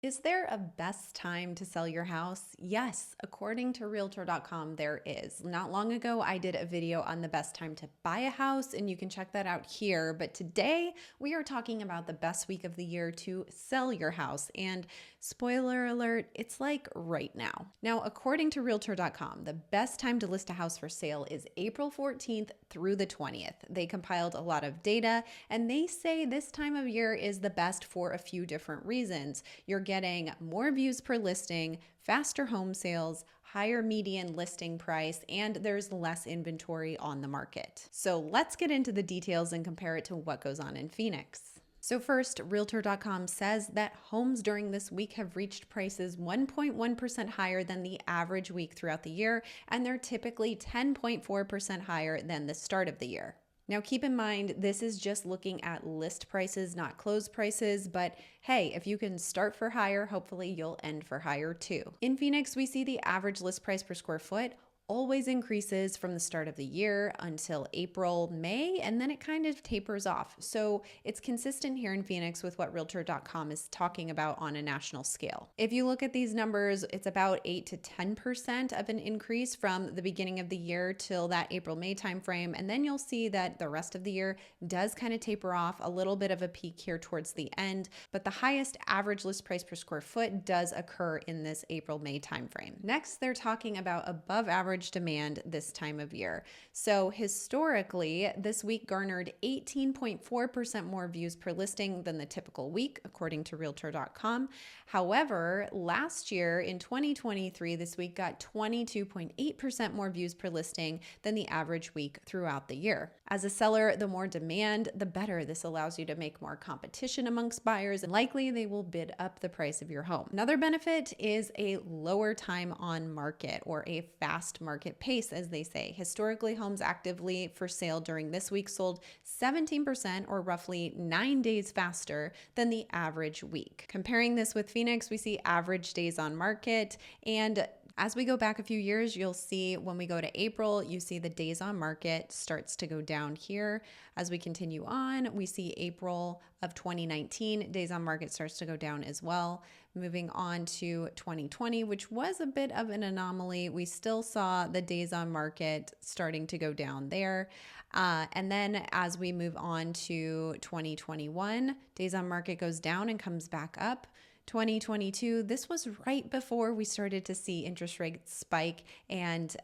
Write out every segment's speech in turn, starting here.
Is there a best time to sell your house? Yes, according to Realtor.com, there is. Not long ago, I did a video on the best time to buy a house, and you can check that out here. But today, we are talking about the best week of the year to sell your house. And spoiler alert, it's like right now. Now, according to Realtor.com, the best time to list a house for sale is April 14th through the 20th. They compiled a lot of data, and they say this time of year is the best for a few different reasons. You're getting more views per listing, faster home sales, higher median listing price, and there's less inventory on the market. So let's get into the details and compare it to what goes on in Phoenix. So first, Realtor.com says that homes during this week have reached prices 1.1% higher than the average week throughout the year, and they're typically 10.4% higher than the start of the year. Now, keep in mind, this is just looking at list prices, not closed prices, but hey, if you can start for higher, hopefully you'll end for higher too. In Phoenix, we see the average list price per square foot always increases from the start of the year until April, May, and then it kind of tapers off. So it's consistent here in Phoenix with what Realtor.com is talking about on a national scale. If you look at these numbers, it's about 8 to 10% of an increase from the beginning of the year till that April, May timeframe. And then you'll see that the rest of the year does kind of taper off, a little bit of a peak here towards the end, but the highest average list price per square foot does occur in this April, May timeframe. Next, they're talking about above average demand this time of year. So historically, this week garnered 18.4% more views per listing than the typical week, according to Realtor.com. However, last year in 2023, this week got 22.8% more views per listing than the average week throughout the year. As a seller, the more demand, the better. This allows you to make more competition amongst buyers, and likely they will bid up the price of your home. Another benefit is a lower time on market, or a fast market pace, as they say. Historically, homes actively for sale during this week sold 17%, or roughly 9 days faster than the average week. Comparing this with Phoenix, we see average days on market, and as we go back a few years, you'll see when we go to April, you see the days on market starts to go down here. As we continue on, we see April of 2019, days on market starts to go down as well. Moving on to 2020, which was a bit of an anomaly, we still saw the days on market starting to go down there. And then as we move on to 2021, days on market goes down and comes back up. 2022, this was right before we started to see interest rates spike, and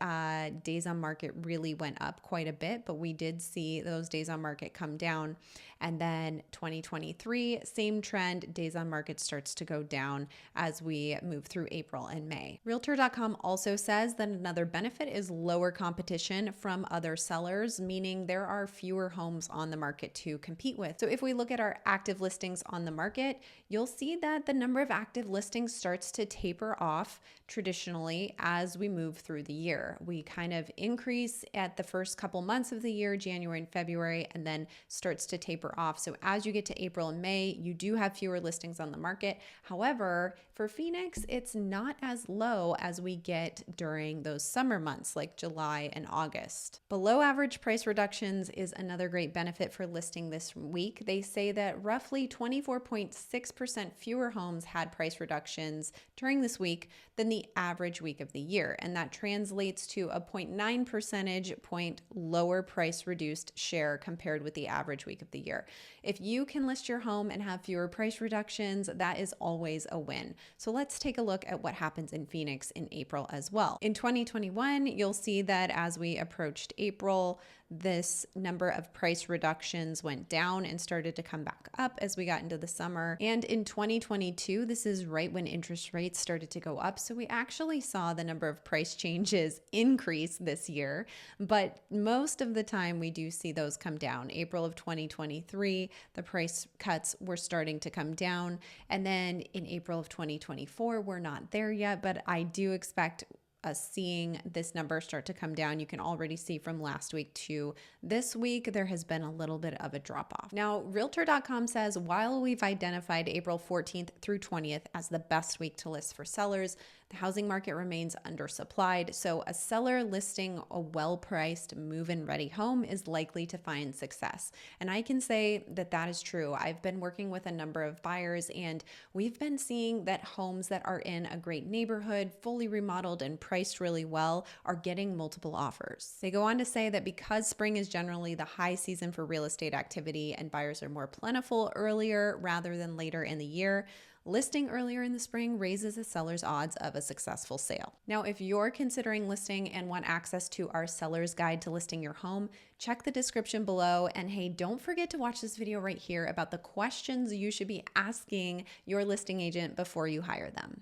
days on market really went up quite a bit, but we did see those days on market come down. And then 2023, same trend, days on market starts to go down as we move through April and May. Realtor.com also says that another benefit is lower competition from other sellers, meaning there are fewer homes on the market to compete with. So if we look at our active listings on the market, you'll see that the number of active listings starts to taper off traditionally as we move through the year. We kind of increase at the first couple months of the year, January and February, and then starts to taper off. So as you get to April and May, you do have fewer listings on the market. However, for Phoenix, it's not as low as we get during those summer months like July and August. Below average price reductions is another great benefit for listing this week. They say that roughly 24.6% fewer homes had price reductions during this week than the average week of the year. And that translates to a 0.9 percentage point lower price reduced share compared with the average week of the year. If you can list your home and have fewer price reductions, that is always a win. So let's take a look at what happens in Phoenix in April as well. In 2021, you'll see that as we approached April, this number of price reductions went down and started to come back up as we got into the summer. And in 2022, this is right when interest rates started to go up. So we actually saw the number of price changes increase this year, but most of the time we do see those come down. April of 2023, the price cuts were starting to come down. And then in April of 2024, we're not there yet, but I do expect us seeing this number start to come down. You can already see from last week to this week, there has been a little bit of a drop off. Now, Realtor.com says while we've identified April 14th through 20th as the best week to list for sellers, the housing market remains undersupplied. So a seller listing a well-priced move-in ready home is likely to find success. And I can say that that is true. I've been working with a number of buyers, and we've been seeing that homes that are in a great neighborhood, fully remodeled and priced really well, are getting multiple offers. They go on to say that because spring is generally the high season for real estate activity and buyers are more plentiful earlier rather than later in the year, listing earlier in the spring raises a seller's odds of a successful sale. Now, if you're considering listing and want access to our seller's guide to listing your home, check the description below. And hey, don't forget to watch this video right here about the questions you should be asking your listing agent before you hire them.